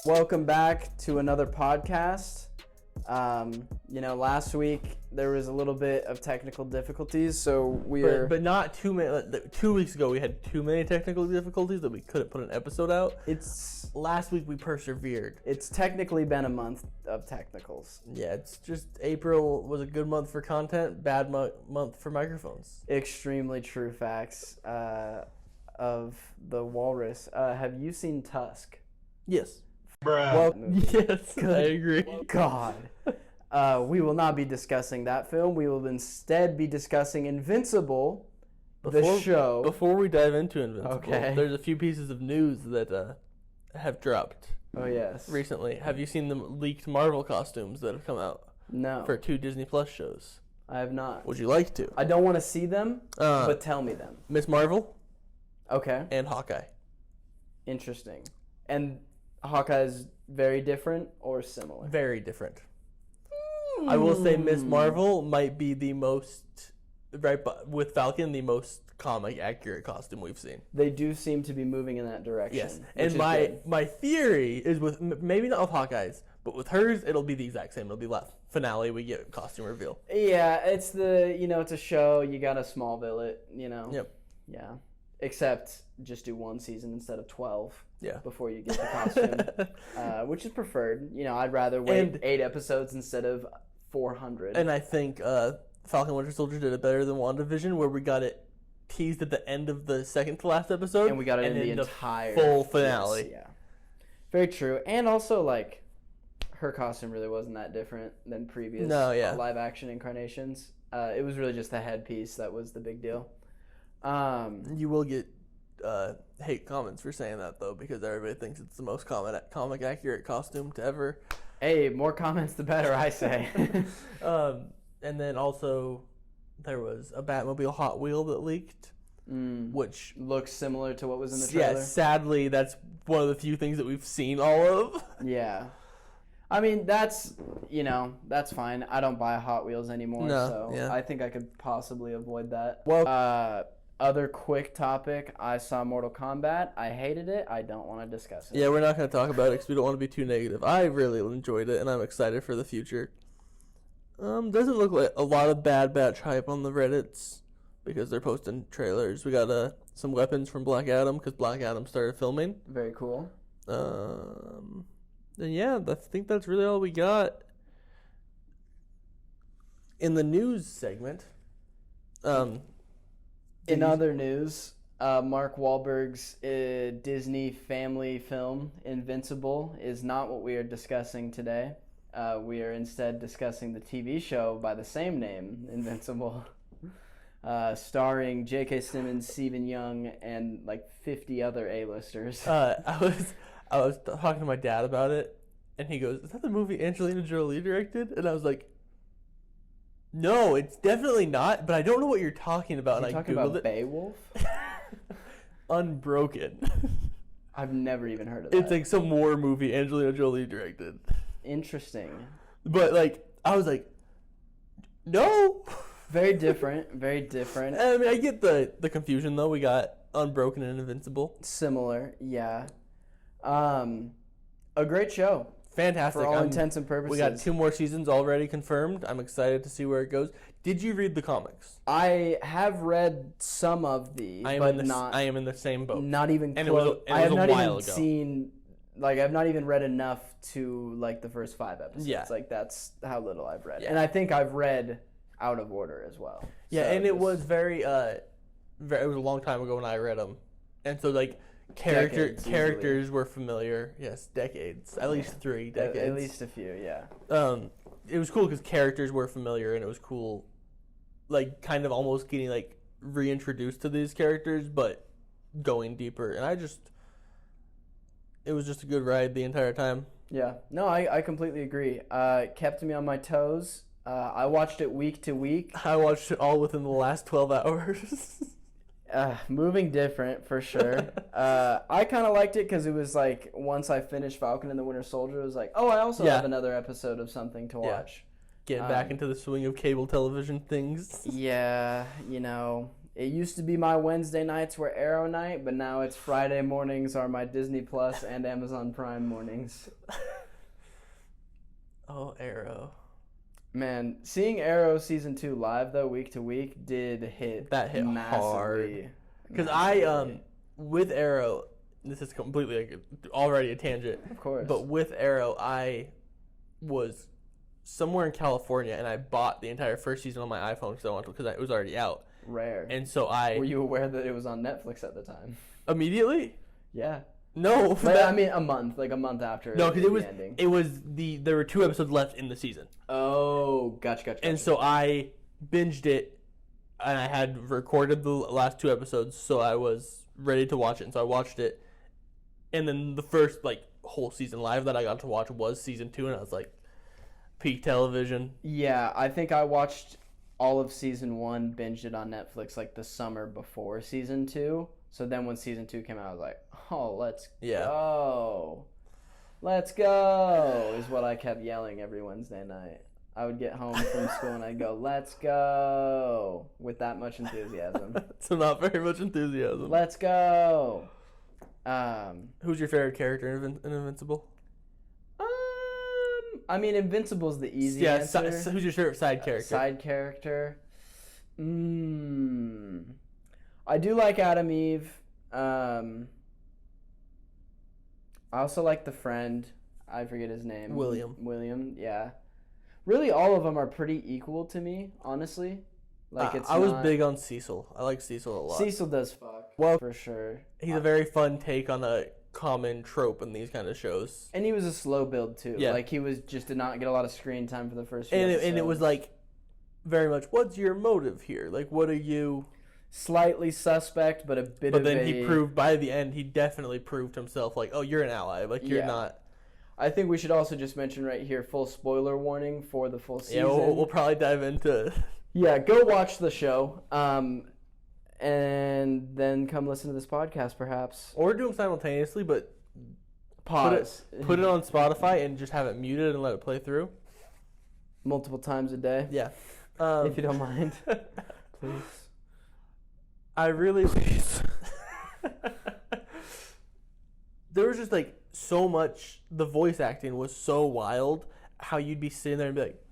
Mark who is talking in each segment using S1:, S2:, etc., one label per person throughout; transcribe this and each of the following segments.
S1: Welcome back to another podcast. Last week there was a little bit of technical difficulties, so
S2: but not too many. 2 weeks ago we had too many technical difficulties that we couldn't put an episode out. Last week we persevered.
S1: It's technically been a month of technicals.
S2: Yeah, it's just April was a good month for content, bad month for microphones.
S1: Extremely true facts of the walrus. Have you seen Tusk?
S2: Yes.
S3: Bruh.
S1: Well,
S2: Yes, I agree.
S1: God. We will not be discussing that film. We will instead be discussing Invincible, the show.
S2: Before we dive into Invincible,
S1: Okay.
S2: There's a few pieces of news that have dropped
S1: Oh, yes.
S2: recently. Have you seen the leaked Marvel costumes that have come out
S1: No,
S2: for 2 Disney Plus shows?
S1: I have not.
S2: Would you like to?
S1: I don't want to see them, but tell me them.
S2: Miss Marvel
S1: Okay.
S2: and Hawkeye.
S1: Interesting. And Hawkeye's very different or similar?
S2: Very different. I will say Miss Marvel might be the most, with Falcon, the most comic accurate costume we've seen.
S1: They do seem to be moving in that direction.
S2: Yes,
S1: which
S2: and
S1: is
S2: my
S1: good.
S2: theory is with, maybe not with Hawkeye's, but with hers, it'll be the exact same. It'll be finale, we get costume reveal.
S1: Yeah, it's it's a show. You got to Smallville it,
S2: Yep.
S1: Yeah. Except just do 1 season instead of 12.
S2: Yeah.
S1: Before you get the costume, which is preferred. I'd rather wait 8 episodes instead of 400.
S2: And I think Falcon Winter Soldier did it better than WandaVision, where we got it teased at the end of the second to last episode.
S1: And we got it in the entire
S2: full finale.
S1: Yes, yeah. Very true. And also, her costume really wasn't that different than previous live action incarnations. It was really just the headpiece that was the big deal.
S2: You will get hate comments for saying that, though, because everybody thinks it's the most comic accurate costume to ever.
S1: Hey, more comments the better, I say.
S2: And then also there was a Batmobile Hot Wheel that leaked, which
S1: looks similar to what was in the trailer.
S2: Yeah, sadly, that's one of the few things that we've seen all of.
S1: Yeah. I mean, that's fine. I don't buy Hot Wheels anymore, I think I could possibly avoid that. Well, other quick topic, I saw Mortal Kombat. I hated it. I don't want to discuss it.
S2: Yeah, we're not going to talk about it because we don't want to be too negative. I really enjoyed it, and I'm excited for the future. Doesn't look like a lot of Bad Batch hype on the Reddits because they're posting trailers. We got some weapons from Black Adam because Black Adam started filming.
S1: Very cool.
S2: And yeah, I think that's really all we got. In the news segment,
S1: in other news, Mark Whalberg's Disney family film, Invincible, is not what we are discussing today. We are instead discussing the TV show by the same name, Invincible, starring J.K. Simmons, Stephen Young, and 50 other A-listers.
S2: I was talking to my dad about it, and he goes, "Is that the movie Angelina Jolie directed?" And I was like, "No, it's definitely not, but I don't know what you're talking about."
S1: Are you talking about Beowulf?
S2: Unbroken.
S1: I've never even heard of that.
S2: It's like some war movie Angelina Jolie directed.
S1: Interesting.
S2: But I was like, no.
S1: Very different. Very different.
S2: I mean, I get the confusion though. We got Unbroken and Invincible.
S1: Similar, yeah. A great show.
S2: Fantastic.
S1: For all intents and purposes.
S2: We got 2 more seasons already confirmed. I'm excited to see where it goes. Did you read the comics?
S1: I have read some of these,
S2: I am in the same boat.
S1: Not even
S2: and
S1: close.
S2: It was a while ago.
S1: Seen, I've not even read enough to the first 5 episodes.
S2: Yeah.
S1: That's how little I've read.
S2: Yeah.
S1: And I think I've read out of order as well.
S2: Yeah, and it was very, it was a long time ago when I read them. And so characters were familiar. Yes, decades. At least 3 decades.
S1: At least a few, yeah.
S2: It was cool because characters were familiar, and it was cool, kind of almost getting reintroduced to these characters, but going deeper. And it was just a good ride the entire time.
S1: Yeah, no, I completely agree. Kept me on my toes. I watched it week to week.
S2: I watched it all within the last 12 hours.
S1: Moving different for sure. I kind of liked it because it was once I finished Falcon and the Winter Soldier, it was I also have another episode of something to watch.
S2: Getting back into the swing of cable television things.
S1: Yeah, It used to be my Wednesday nights were Arrow night, but now it's Friday mornings are my Disney Plus and Amazon Prime mornings.
S2: Oh, Arrow.
S1: Man, seeing Arrow season 2 live though, week to week, did hit massively.
S2: Because with Arrow, this is completely like already a tangent.
S1: Of course.
S2: But with Arrow, I was somewhere in California and I bought the entire first season on my iPhone because it was already out.
S1: Rare.
S2: And so
S1: Were you aware that it was on Netflix at the time?
S2: Immediately?
S1: Yeah.
S2: No.
S1: But I mean, a month after.
S2: No, because there were 2 episodes left in the season.
S1: Oh, gotcha.
S2: And so I binged it, and I had recorded the last 2 episodes, so I was ready to watch it. And so I watched it, and then the first whole season live that I got to watch was season 2, and I was like, peak television.
S1: Yeah, I think I watched all of season 1, binged it on Netflix the summer before season 2. So then when season 2 came out, I was like, oh, let's go. Let's go, is what I kept yelling every Wednesday night. I would get home from school and I'd go, let's go, with that much enthusiasm.
S2: So not very much enthusiasm.
S1: Let's go.
S2: Who's your favorite character in Invincible?
S1: I mean, Invincible's the easy answer.
S2: Who's your favorite side character?
S1: Side character? I do like Adam Eve. I also like the friend. I forget his name. William, yeah. Really, all of them are pretty equal to me, honestly.
S2: I was big on Cecil. I like Cecil a lot.
S1: Cecil does fuck. Well, for sure.
S2: He's a very fun take on a common trope in these kind of shows.
S1: And he was a slow build, too.
S2: Yeah.
S1: He did not get a lot of screen time for the first few episodes.
S2: And it was, very much, what's your motive here? What are you...
S1: Slightly suspect, but a bit of a... But then
S2: he proved, by the end, he definitely proved himself, oh, you're an ally. You're not...
S1: I think we should also just mention right here, full spoiler warning for the full season.
S2: Yeah, we'll probably dive into...
S1: Yeah, go watch the show, and then come listen to this podcast, perhaps.
S2: Or do them simultaneously, but...
S1: Pause.
S2: Put it on Spotify and just have it muted and let it play through.
S1: Multiple times a day.
S2: Yeah.
S1: If you don't mind. Please.
S2: I really... Please. There was just, so much... The voice acting was so wild, how you'd be sitting there and be like,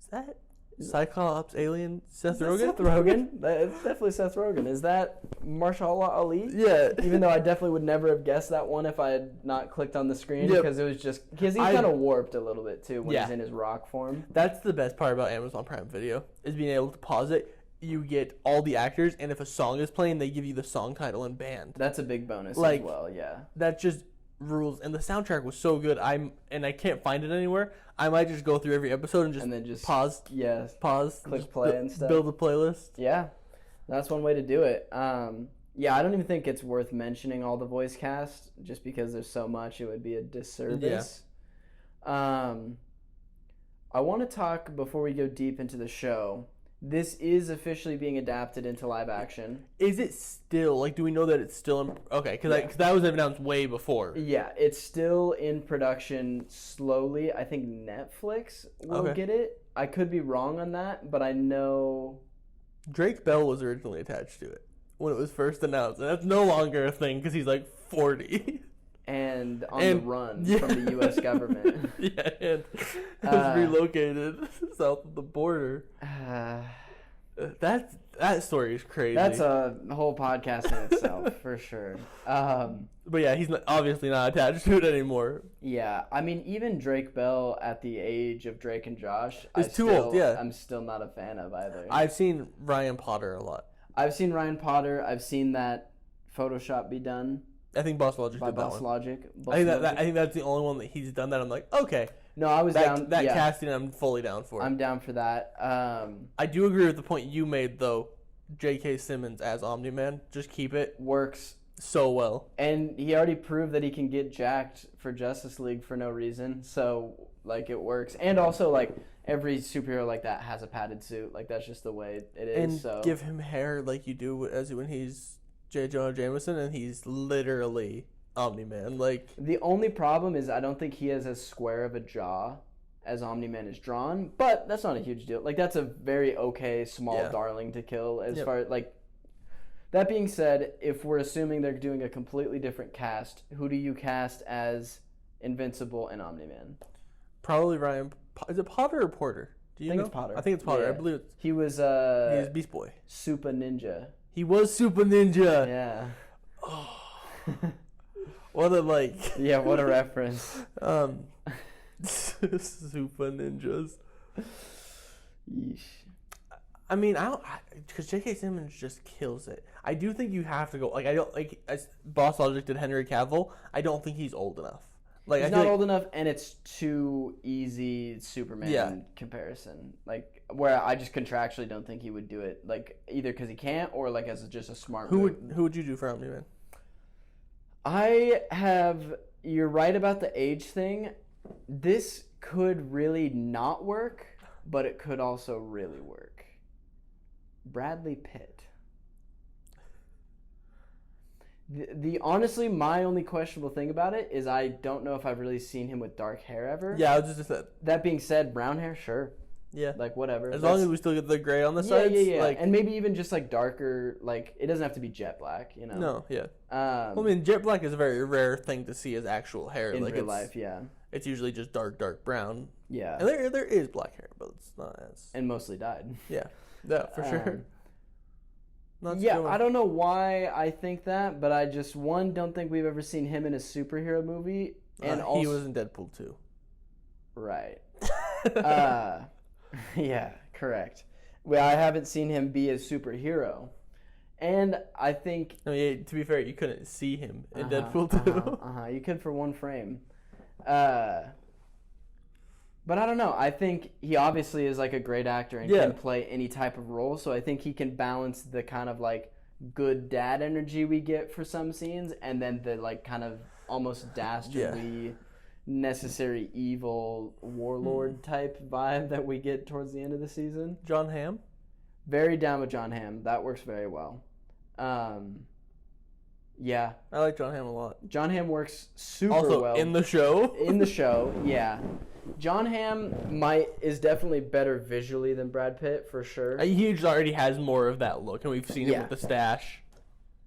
S2: is that Cyclops alien Seth Rogen?
S1: Seth Rogen? It's definitely Seth Rogen. Is that Marshall Ali?
S2: Yeah.
S1: Even though I definitely would never have guessed that one if I had not clicked on the screen, because it was just... Because he's kind of warped a little bit, too, when he's in his rock form.
S2: That's the best part about Amazon Prime Video, is being able to pause it. You get all the actors, and if a song is playing, they give you the song title and band.
S1: That's a big bonus as well, yeah.
S2: That just rules. And the soundtrack was so good. I can't find it anywhere. I might just go through every episode and then just pause.
S1: Yeah.
S2: Pause.
S1: Click play and stuff.
S2: Build a playlist.
S1: Yeah. That's one way to do it. Yeah, I don't even think it's worth mentioning all the voice cast, just because there's so much. It would be a disservice. Yeah. I want to talk, before we go deep into the show... This is officially being adapted into live action.
S2: Is it still, do we know that it's still in... Okay, because that was announced way before.
S1: Yeah, it's still in production slowly. I think Netflix will get it. I could be wrong on that, but I know...
S2: Drake Bell was originally attached to it when it was first announced, and that's no longer a thing because he's 40.
S1: And on the run from the U.S. government.
S2: Yeah, and was relocated south of the border. That story is crazy.
S1: That's a whole podcast in itself, for sure.
S2: But yeah, he's obviously not attached to it anymore.
S1: Yeah, I mean, even Drake Bell at the age of Drake and Josh,
S2: is too old. Yeah,
S1: I'm still not a fan of either.
S2: I've seen Ryan Potter a lot.
S1: I've seen Ryan Potter. I've seen that Photoshop be done.
S2: I think Boss Logic
S1: by
S2: did that
S1: Boss
S2: one.
S1: Logic.
S2: I think that's the only one that he's done that I'm like, okay.
S1: No, I was down.
S2: That casting I'm fully down for.
S1: I'm down for that.
S2: I do agree with the point you made, though. J.K. Simmons as Omni-Man. Just keep it.
S1: Works
S2: so well.
S1: And he already proved that he can get jacked for Justice League for no reason. So, it works. And also, every superhero like that has a padded suit. That's just the way it is.
S2: And give him hair like you do when he's... J. Jonah Jameson, and he's literally Omni-Man.
S1: The only problem is I don't think he has as square of a jaw as Omni-Man is drawn, but that's not a huge deal. That's a very okay small darling to kill as far as That being said, if we're assuming they're doing a completely different cast, who do you cast as Invincible and Omni-Man?
S2: Probably Ryan. Is it Potter or Porter? Do you know?
S1: It's Potter.
S2: I think it's Potter.
S1: Yeah.
S2: I believe it's.
S1: He was
S2: He's Beast Boy.
S1: Super Ninja.
S2: He was Super Ninja.
S1: Yeah.
S2: Oh. What a like.
S1: Yeah, what a reference.
S2: Super Ninjas.
S1: Yeesh.
S2: I mean, I don't, because J.K. Simmons just kills it. I do think you have to go. Like, I don't like as Boss Logic did Henry Cavill. I don't think he's old enough. Like,
S1: He's
S2: I feel
S1: not
S2: like,
S1: old enough, and it's too easy Superman comparison. Like, where I just contractually don't think he would do it. Like, either because he can't, or like as just a smart move.
S2: Who would you do for Omni-Man?
S1: You're right about the age thing. This could really not work, but it could also really work. Bradley Pitt. The honestly, my only questionable thing about it is I don't know if I've really seen him with dark hair ever.
S2: Yeah, I was just saying.
S1: That being said, brown hair, sure.
S2: Yeah.
S1: Like, whatever.
S2: As long as we still get the gray on the sides.
S1: Yeah.
S2: Like,
S1: and maybe even just, like, darker, like, it doesn't have to be jet black, you know?
S2: No, yeah. Well, I mean, jet black is a very rare thing to see as actual hair.
S1: In
S2: like,
S1: real life, yeah.
S2: It's usually just dark brown.
S1: Yeah.
S2: And there is black hair, but it's not as...
S1: And mostly dyed.
S2: Yeah, for sure.
S1: I don't know why I think that, but I just, don't think we've ever seen him in a superhero movie. And also,
S2: he was in Deadpool 2.
S1: Right. Yeah, correct. Well, I haven't seen him be a superhero. And I think...
S2: I mean, to be fair, you couldn't see him in Deadpool 2.
S1: You could for one frame. But I don't know. I think he obviously is like a great actor and can play any type of role. So I think he can balance the kind of like good dad energy we get for some scenes, and then the like kind of almost dastardly, necessary evil warlord type vibe that we get towards the end of the season.
S2: John Hamm?
S1: Very down with John Hamm. That works very well. Yeah.
S2: I like John Hamm a lot.
S1: John Hamm works super
S2: also,
S1: well.
S2: in the show?
S1: In the show, yeah. John Hamm is definitely better visually than Brad Pitt, for sure.
S2: He already has more of that look, and we've seen it with the stash.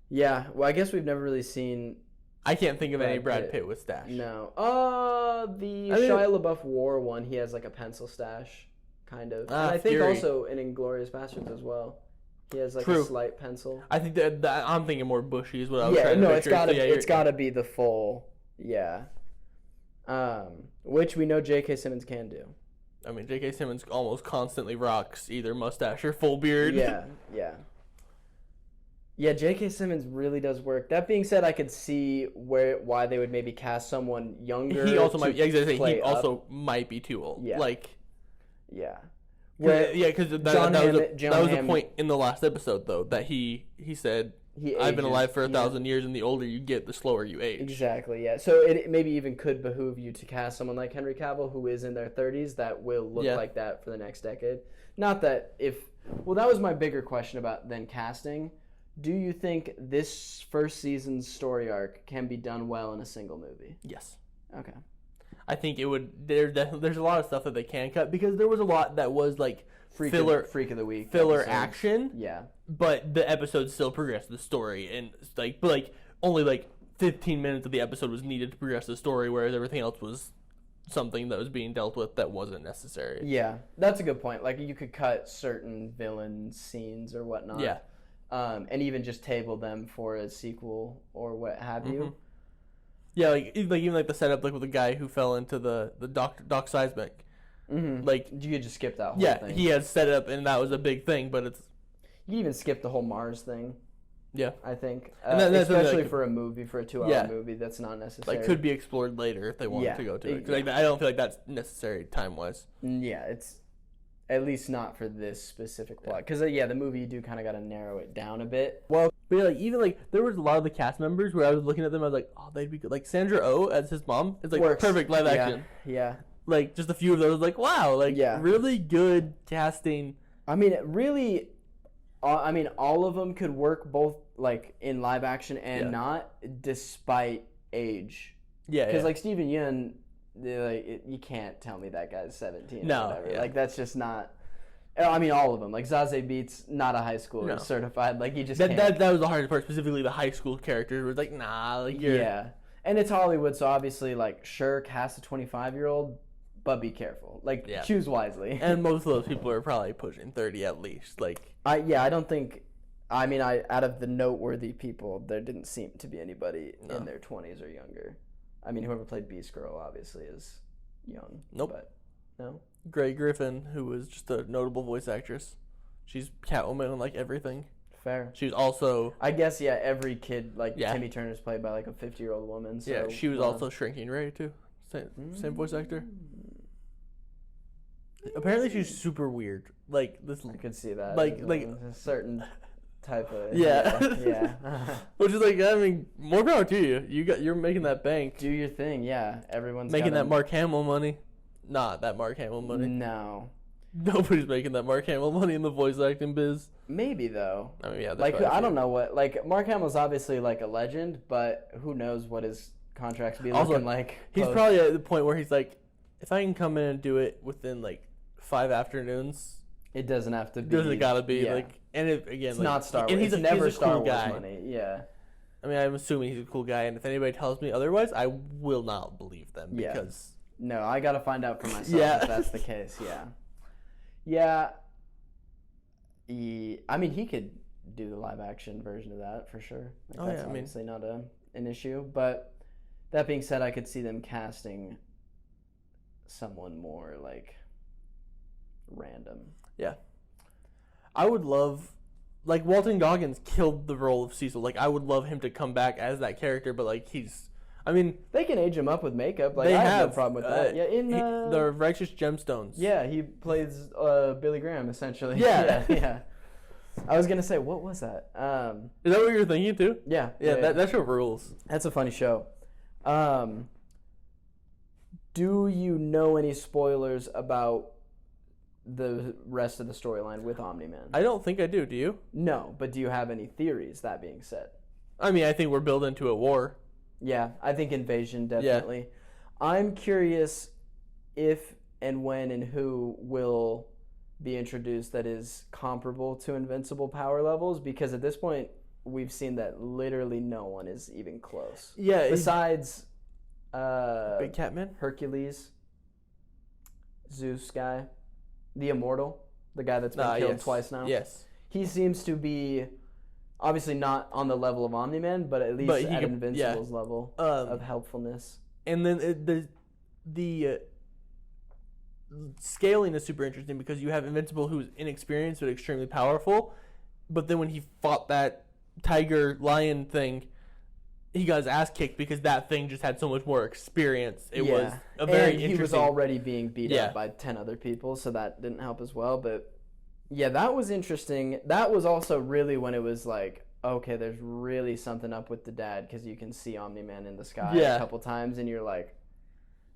S1: Yeah, well, I guess we've never really seen...
S2: I can't think of any Brad Pitt with stash.
S1: No. Shia LaBeouf wore one. He has like a pencil stash, kind of. And I think also in Inglourious Bastards as well. He has like a slight pencil.
S2: I think that I'm thinking more bushy is what I was trying to picture.
S1: It's gotta be the full, which we know J.K. Simmons can do.
S2: I mean, J.K. Simmons almost constantly rocks either mustache or full beard.
S1: Yeah. Yeah, J.K. Simmons really does work. That being said, I could see why they would maybe cast someone younger.
S2: He also might. He also might be too old.
S1: Yeah.
S2: Yeah.
S1: Well,
S2: because that was a point in the last episode though that he said I've been alive for 1,000 years, and the older you get, the slower you age.
S1: Exactly. Yeah. So it maybe even could behoove you to cast someone like Henry Cavill, who is in their 30s, that will look like that for the next decade. Not that that was my bigger question about then casting. Do you think this first season's story arc can be done well in a single movie?
S2: Yes.
S1: Okay.
S2: I think it would. There's a lot of stuff that they can cut because there was a lot that was like
S1: freak of the week
S2: filler
S1: episodes.
S2: action.
S1: Yeah.
S2: But the episode still progressed the story, and only 15 minutes of the episode was needed to progress the story, whereas everything else was something that was being dealt with that wasn't necessary.
S1: Yeah, that's a good point. Like you could cut certain villain scenes or whatnot.
S2: Yeah.
S1: And even just table them for a sequel or what have you.
S2: Yeah, even the setup with the guy who fell into the Doc Seismic.
S1: Mm-hmm. You could just skip that whole thing.
S2: Yeah, he had set it up, and that was a big thing, but it's...
S1: You can even skip the whole Mars thing.
S2: Yeah.
S1: I think.
S2: And
S1: especially for a movie, for a 2-hour movie, that's not necessary.
S2: Could be explored later if they wanted to go to it. Because I don't feel like that's necessary time-wise.
S1: Yeah, it's... At least not for this specific plot. Because, the movie, you do kind of got to narrow it down a bit.
S2: Well, but even there was a lot of the cast members where I was looking at them, I was like, oh, they'd be good. Like, Sandra Oh as his mom is, perfect live action.
S1: Yeah.
S2: Just a few of those, wow, really good casting.
S1: I mean, really, all of them could work both, in live action and not, despite age.
S2: Yeah,
S1: Because, Steven Yeun... you can't tell me that guy's 17 or whatever. That's just not... I mean, all of them. Like Zazie Beetz, not a high schooler,
S2: No.
S1: certified. Like, he just
S2: That
S1: can't.
S2: was the hardest part, specifically the high school characters. Were like, nah, like you're.
S1: Yeah. And it's Hollywood, so obviously, like, sure, cast a 25-year-old, but be careful. Like, choose wisely.
S2: And most of those people are probably pushing 30 at least. Like,
S1: I don't think. I mean, out of the noteworthy people, there didn't seem to be anybody in their 20s or younger. I mean, whoever played Beast Girl obviously is young.
S2: Nope.
S1: But no.
S2: Grey Griffin, who was just a notable voice actress. She's Catwoman and like everything.
S1: Fair.
S2: She was also.
S1: I guess every kid Timmy Turner's played by like a 50-year-old woman. So,
S2: yeah, she was also Shrinking Ray too. Same voice actor. Apparently, she's super weird. Like this.
S1: I could see that.
S2: Like
S1: a certain type of
S2: yeah. Which is like, I mean, more power to you. You're making that bank.
S1: Do your thing, yeah. Everyone's
S2: making that Mark Hamill money. Not that Mark Hamill money.
S1: No.
S2: Nobody's making that Mark Hamill money in the voice acting biz.
S1: Maybe though.
S2: I mean, yeah.
S1: Like, I don't know what. Like, Mark Hamill's obviously like a legend, but who knows what his contracts be looking like.
S2: He's probably at the point where he's like, if I can come in and do it within like 5 afternoons,
S1: it doesn't have to be.
S2: Doesn't gotta be like. And it's
S1: not Star Wars.
S2: And he's
S1: never Star
S2: cool
S1: Wars
S2: guy.
S1: money. Yeah.
S2: I mean, I'm assuming he's a cool guy, and if anybody tells me otherwise, I will not believe them because.
S1: No, I gotta find out for myself if that's the case. Yeah. I mean, he could do the live action version of that for sure. Like, that's obviously not an issue. But that being said, I could see them casting someone more like random.
S2: Yeah. I would love, like, Walton Goggins killed the role of Cecil. Like, I would love him to come back as that character, but like I mean,
S1: they can age him up with makeup. Like, I have no problem with that. Yeah, in
S2: the Righteous Gemstones.
S1: Yeah, he plays Billy Graham essentially.
S2: Yeah.
S1: Yeah. I was gonna say, what was that?
S2: Is that what you were thinking too?
S1: Yeah.
S2: That show rules.
S1: That's a funny show. Do you know any spoilers about the rest of the storyline with Omni-Man?
S2: I don't think I do. Do you?
S1: No, but do you have any theories? That being said,
S2: I mean, I think we're building to a war.
S1: Yeah, I think invasion definitely. Yeah. I'm curious if and when and who will be introduced that is comparable to Invincible power levels, because at this point we've seen that literally no one is even close.
S2: Yeah,
S1: besides
S2: Big Catman,
S1: Hercules, Zeus guy, the Immortal, the guy that's been killed twice now.
S2: Yes.
S1: He seems to be obviously not on the level of Omni-Man, but at least at Invincible's level of helpfulness.
S2: And then the scaling is super interesting because you have Invincible, who's inexperienced but extremely powerful, but then when he fought that tiger lion thing, he got his ass kicked because that thing just had so much more experience. It was a very interesting.
S1: He was already being beat up by 10 other people, so that didn't help as well. But yeah, that was interesting. That was also really when it was like, okay, there's really something up with the dad, because you can see Omni-Man in the sky a couple times, and you're like,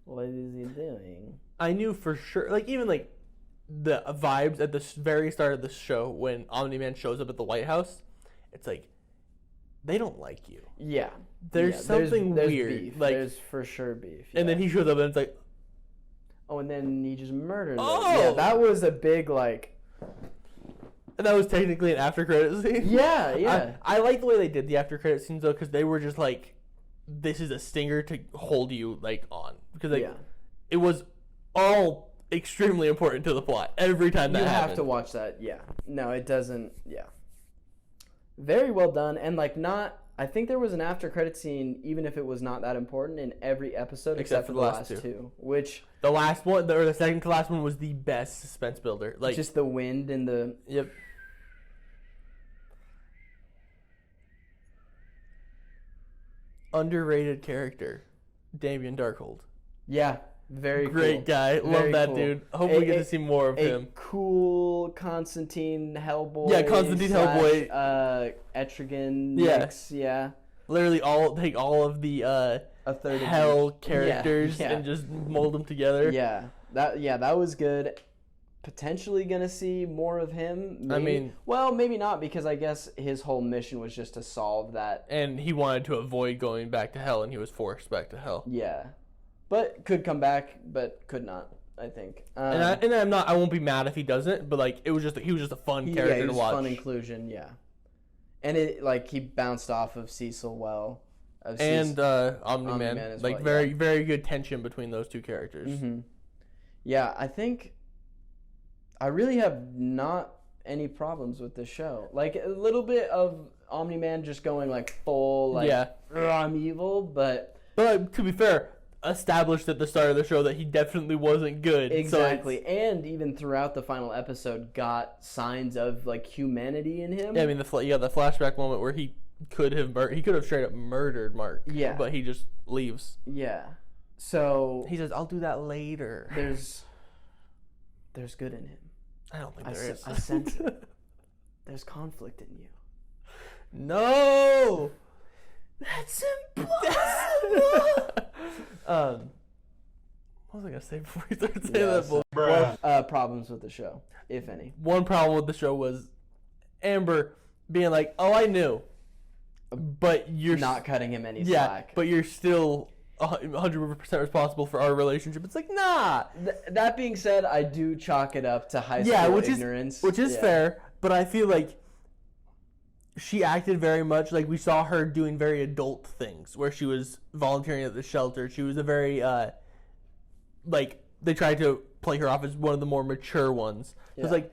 S1: what is he doing?
S2: I knew for sure, like, even like the vibes at the very start of the show when Omni-Man shows up at the White House, it's like, they don't like you.
S1: Yeah.
S2: There's something
S1: there's
S2: weird.
S1: Beef.
S2: Like,
S1: there's for sure beef.
S2: And then he shows up and it's like,
S1: oh, and then he just murdered them.
S2: Oh!
S1: Yeah, that was a big, like...
S2: And that was technically an after credit scene.
S1: Yeah.
S2: I like the way they did the after credit scenes though, because they were just like, this is a stinger to hold you like on, because like it was all extremely important to the plot every time that happened.
S1: You have to watch that. Yeah. No, it doesn't. Yeah. Very well done, and like not. I think there was an after credit scene, even if it was not that important, in every episode except for the last two. Which
S2: the last one, or the second to last one, was the best suspense builder. Like
S1: just the wind and the
S2: underrated character, Damien Darkhold.
S1: Yeah, very
S2: great
S1: cool.
S2: guy. Love that dude. Hope we get to see more of him.
S1: Cool Constantine Hellboy.
S2: Yeah, Constantine Hellboy.
S1: Etrigan mix. Yeah.
S2: Literally take all of the Hell characters and just mold them together.
S1: Yeah. That was good. Potentially gonna see more of him. Maybe.
S2: I mean,
S1: well, maybe not, because I guess his whole mission was just to solve that.
S2: And he wanted to avoid going back to Hell, and he was forced back to Hell.
S1: Yeah, but could come back, but could not. I think.
S2: I won't be mad if he doesn't, but like he was just a fun character to watch.
S1: Fun inclusion, yeah. And it like he bounced off of Cecil well.
S2: Omni-Man
S1: as
S2: like
S1: well,
S2: very very good tension between those two characters.
S1: Mm-hmm. Yeah, I think I really have not any problems with this show. Like a little bit of Omni-Man just going like full like I'm evil, but
S2: to be fair, established at the start of the show that he definitely wasn't good.
S1: Exactly. So and even throughout the final episode got signs of like humanity in him.
S2: Yeah, I mean the flashback moment where he could have straight up murdered Mark.
S1: Yeah.
S2: But he just leaves.
S1: Yeah. So
S2: he says, "I'll do that later."
S1: There's good in him.
S2: I don't think there is.
S1: I sense it. There's conflict in you.
S2: No.
S1: That's impossible.
S2: What was I gonna say before you started saying that?
S1: Problems with the show, if any.
S2: One problem with the show was Amber being like, "Oh, I knew," but you're
S1: not cutting him any slack.
S2: But you're still 100% responsible for our relationship. It's like, nah.
S1: That being said, I do chalk it up to high school ignorance,
S2: which is fair. But I feel like she acted very much like we saw her doing very adult things, where she was volunteering at the shelter. She was a very like they tried to play her off as one of the more mature ones. It was like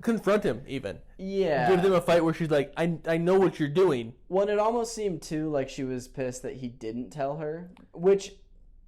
S2: confront him even.
S1: Yeah.
S2: Give them a fight where she's like, I know what you're doing.
S1: Well, it almost seemed too like she was pissed that he didn't tell her, which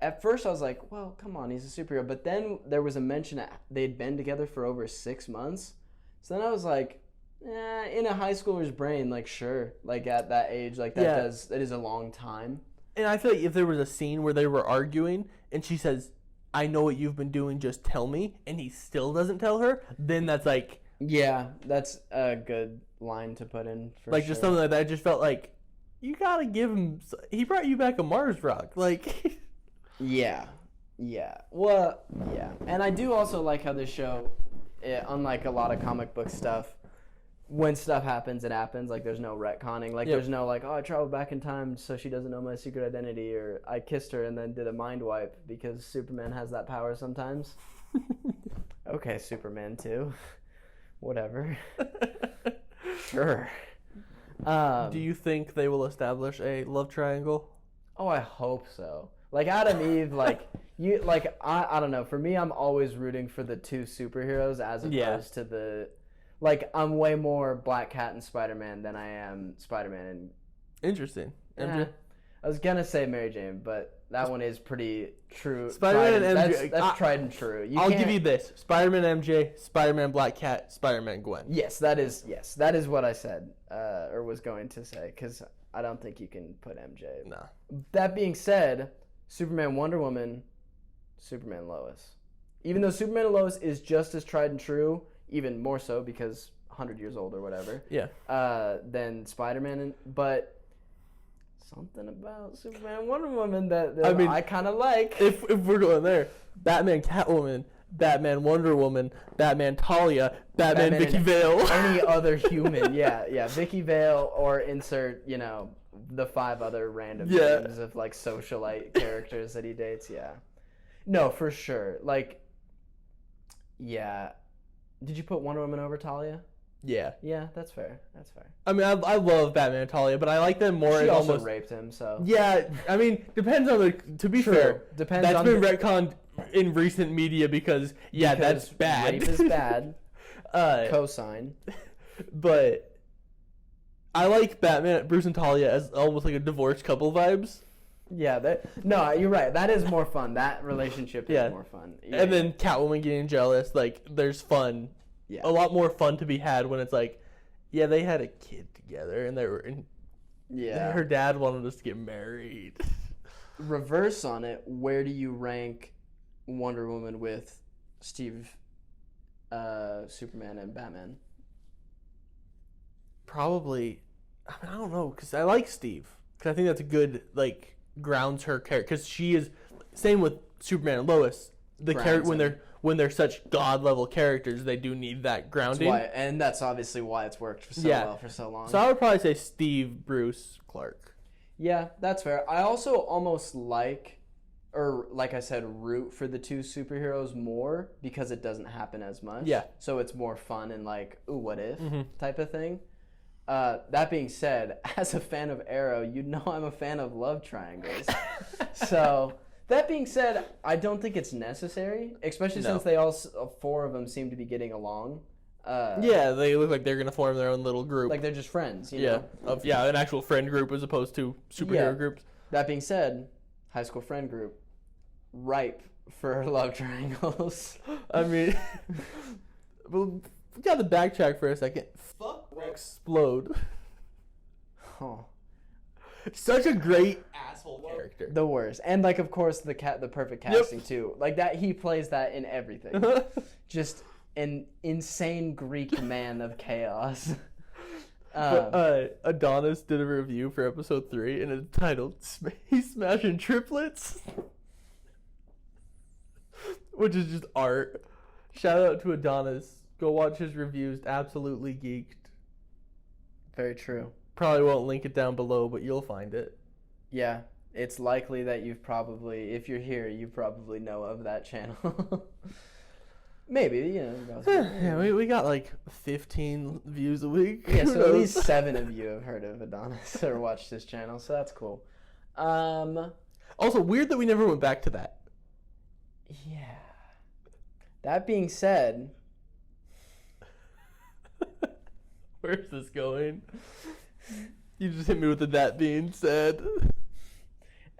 S1: at first I was like, well, come on, he's a superhero. But then there was a mention that they'd been together for over 6 months. So then I was like, in a high schooler's brain, like sure, like at that age, like that is a long time.
S2: And I feel like if there was a scene where they were arguing and she says, I know what you've been doing, just tell me, and he still doesn't tell her, then that's like...
S1: Yeah, that's a good line to put in for
S2: like, just something like that. I just felt like, you gotta give him... He brought you back a Mars rock. Like...
S1: Yeah. Well, yeah. And I do also like how this show, unlike a lot of comic book stuff, when stuff happens, it happens. Like, there's no retconning. Like, there's no, like, oh, I traveled back in time so she doesn't know my secret identity, or I kissed her and then did a mind wipe, because Superman has that power sometimes. Okay, Superman too. Whatever. Sure.
S2: Do you think they will establish a love triangle?
S1: Oh, I hope so. Like, Adam Eve, like, you, like, I don't know. For me, I'm always rooting for the two superheroes as opposed to the... Like, I'm way more Black Cat and Spider-Man than I am Spider-Man and...
S2: Interesting. MJ?
S1: I was going to say Mary Jane, but that one is pretty true.
S2: Spider-Man and MJ.
S1: That's tried and true.
S2: I'll give you this. Spider-Man MJ, Spider-Man Black Cat, Spider-Man Gwen.
S1: Yes, that is what I said, or was going to say, because I don't think you can put MJ.
S2: No.
S1: That being said, Superman, Wonder Woman, Superman, Lois. Even though Superman and Lois is just as tried and true, even more so because 100 years old or whatever.
S2: Yeah.
S1: Than Spider-Man, but something about Superman and Wonder Woman that I kind of like.
S2: If we're going there, Batman, Catwoman, Batman, Wonder Woman, Batman, Talia, Batman Vicky Vale.
S1: Any other human, yeah. Vicky Vale, or insert, the 5 other random names of like socialite characters that he dates. Yeah. No, for sure. Like, yeah. Did you put Wonder Woman over Talia?
S2: Yeah.
S1: Yeah, that's fair.
S2: I mean, I love Batman and Talia, but I like them more.
S1: She also raped him, so.
S2: Yeah, I mean, depends on the. To be fair,
S1: depends.
S2: That's been retconned in recent media because that's bad.
S1: Rape is bad. Cosign.
S2: But I like Batman, Bruce and Talia as almost like a divorced couple vibes.
S1: Yeah, no, you're right. That is more fun. That relationship is more fun. Yeah.
S2: And then Catwoman getting jealous, like, there's fun.
S1: Yeah.
S2: A lot more fun to be had when it's like, yeah, they had a kid together and they were in. Yeah. Her dad wanted us to get married.
S1: Reverse on it, where do you rank Wonder Woman with Steve, Superman, and Batman?
S2: Probably, I don't know, because I like Steve. Because I think that's a good, like, grounds her character. Because she is, same with Superman and Lois. The character when they're such god level characters, they do need that grounding.
S1: And that's obviously why it's worked for well for so long.
S2: So I would probably say Steve, Bruce, Clark.
S1: Yeah, that's fair. I also almost like or like I said, root for the two superheroes more because it doesn't happen as much.
S2: Yeah.
S1: So it's more fun and like, ooh, what if
S2: Mm-hmm.
S1: type of thing. That being said, as a fan of Arrow, you know I'm a fan of love triangles. So that being said, I don't think it's necessary, especially since they all 4 of them seem to be getting along.
S2: Yeah, they look like they're gonna form their own little group.
S1: Like they're just friends, you know?
S2: An actual friend group as opposed to superhero groups.
S1: That being said, high school friend group, ripe for love triangles.
S2: I mean, well, we got to backtrack for a second. Fuck Explode.
S1: Oh.
S2: Such a great asshole character.
S1: The worst. And like of course the perfect casting too. Like that he plays that in everything. Just an insane Greek man of chaos.
S2: Adonis did a review for episode 3 and it's titled He's Smashing Triplets. Which is just art. Shout out to Adonis. Go watch his reviews. Absolutely geeked.
S1: Very true.
S2: Probably won't link it down below, but you'll find it.
S1: Yeah. It's likely that you've probably, if you're here, you probably know of that channel. Maybe, you know.
S2: Yeah, we got like 15 views a week.
S1: Yeah, so at least 7 of you have heard of Adonis or watched this channel, so that's cool.
S2: Also, weird that we never went back to that.
S1: Yeah. That being said...
S2: Where's this going? You just hit me with the that being said.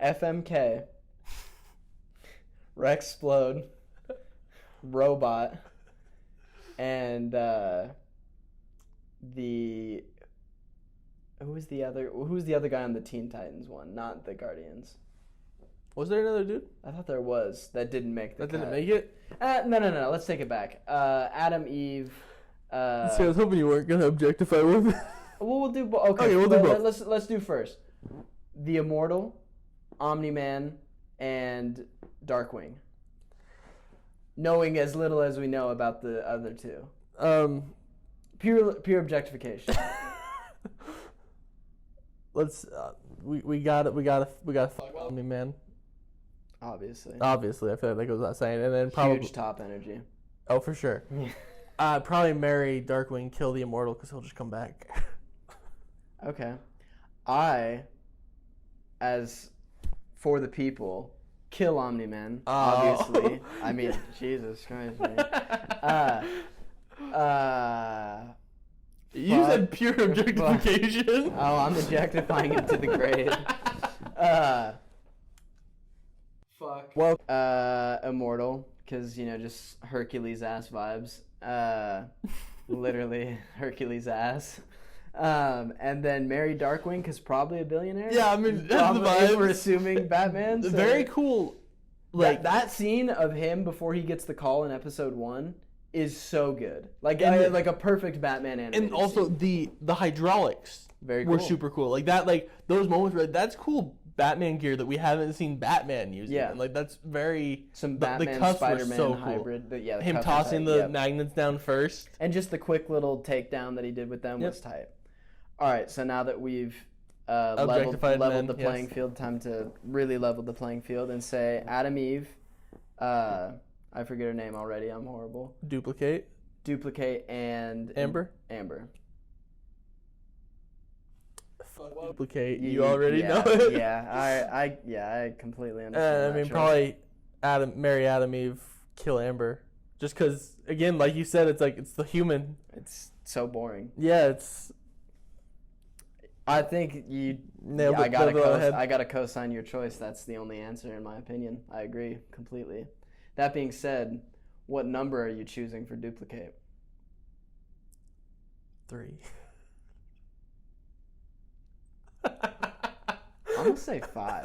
S1: FMK. Rexplode. Robot. And who's the other guy on the Teen Titans one? Not the Guardians.
S2: Was there another dude?
S1: I thought there was. That didn't make the cut.
S2: Didn't make it?
S1: No. Let's take it back. Adam, Eve.
S2: See, I was hoping you weren't gonna objectify women.
S1: Well, we'll do both. Okay,
S2: we'll do both.
S1: Let's do first. The Immortal, Omni-Man, and Darkwing. Knowing as little as we know about the other two. Pure objectification.
S2: Let's we gotta fuck Omni-Man.
S1: Obviously,
S2: I feel like that goes without saying, and then probably
S1: huge top energy.
S2: Oh, for sure. Probably marry Darkwing, kill the Immortal, because he'll just come back.
S1: Okay. I, as for the people, kill Omni-Man, obviously. I mean, Jesus Christ, man.
S2: You said pure objectification.
S1: Oh, I'm objectifying him to the grave. Fuck. Well, Immortal, because, you know, just Hercules ass vibes. Literally Hercules ass. And then marry Darkwing because probably a billionaire.
S2: Yeah, I mean, that's the vibe.
S1: We're assuming Batman. So
S2: very cool.
S1: Like that scene of him before he gets the call in episode 1 is so good. Like like a perfect Batman animated
S2: and also
S1: scene.
S2: the hydraulics were super cool. Like that, like those moments where that's cool Batman gear that we haven't seen Batman using.
S1: Yeah,
S2: and like that's very
S1: some Batman Spider-Man
S2: so
S1: hybrid.
S2: Cool.
S1: The
S2: him tossing the magnets down first,
S1: and just the quick little takedown that he did with them was tight. All right, so now that we've leveled the playing field, time to really level the playing field and say Adam, Eve. I forget her name already. I'm horrible.
S2: Duplicate,
S1: and
S2: Amber.
S1: Fuck
S2: Duplicate. You already know it.
S1: I completely understand.
S2: I mean, probably marry Adam, Eve, kill Amber. Just because, again, like you said, it's like it's the human.
S1: It's so boring.
S2: Yeah, it's.
S1: I think you
S2: nailed it.
S1: I gotta co-sign your choice. That's the only answer in my opinion. I agree completely. That being said, what number are you choosing for Duplicate?
S2: 3.
S1: I'm gonna say 5.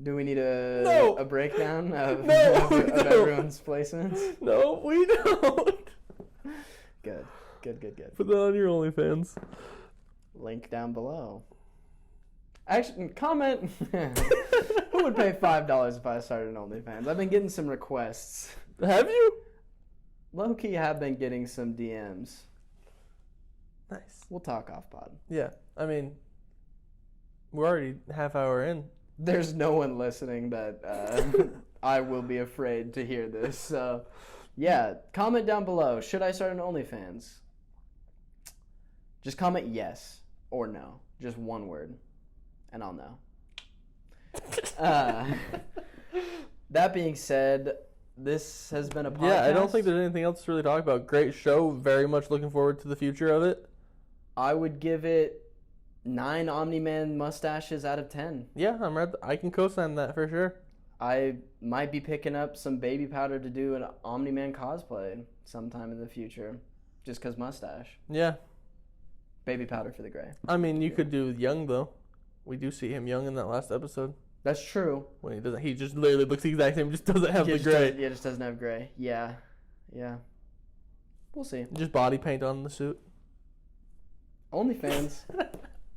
S1: Do we need a breakdown of everyone's placements?
S2: No, we don't.
S1: Good.
S2: Put that on your OnlyFans.
S1: Link down below. Actually, comment. Who would pay $5 if I started an OnlyFans? I've been getting some requests.
S2: Have you?
S1: Low-key have been getting some DMs.
S2: Nice.
S1: We'll talk off pod.
S2: Yeah, I mean, We're already half hour in.
S1: There's no one listening that I will be afraid to hear this. So, yeah, comment down below. Should I start an OnlyFans? Just comment yes or no. Just one word, and I'll know. That being said, this has been a podcast.
S2: Yeah, I don't think there's anything else to really talk about. Great show. Very much looking forward to the future of it.
S1: I would give it 9 Omni-Man mustaches out of 10.
S2: Yeah, I can co-sign that for sure.
S1: I might be picking up some baby powder to do an Omni-Man cosplay sometime in the future, just because mustache.
S2: Yeah.
S1: Baby powder for the gray.
S2: I mean, you could do young, though. We do see him young in that last episode.
S1: That's true.
S2: When he doesn't, he just literally looks the exact same, just doesn't have the gray.
S1: Just doesn't have gray. Yeah. We'll see.
S2: Just body paint on the suit.
S1: OnlyFans.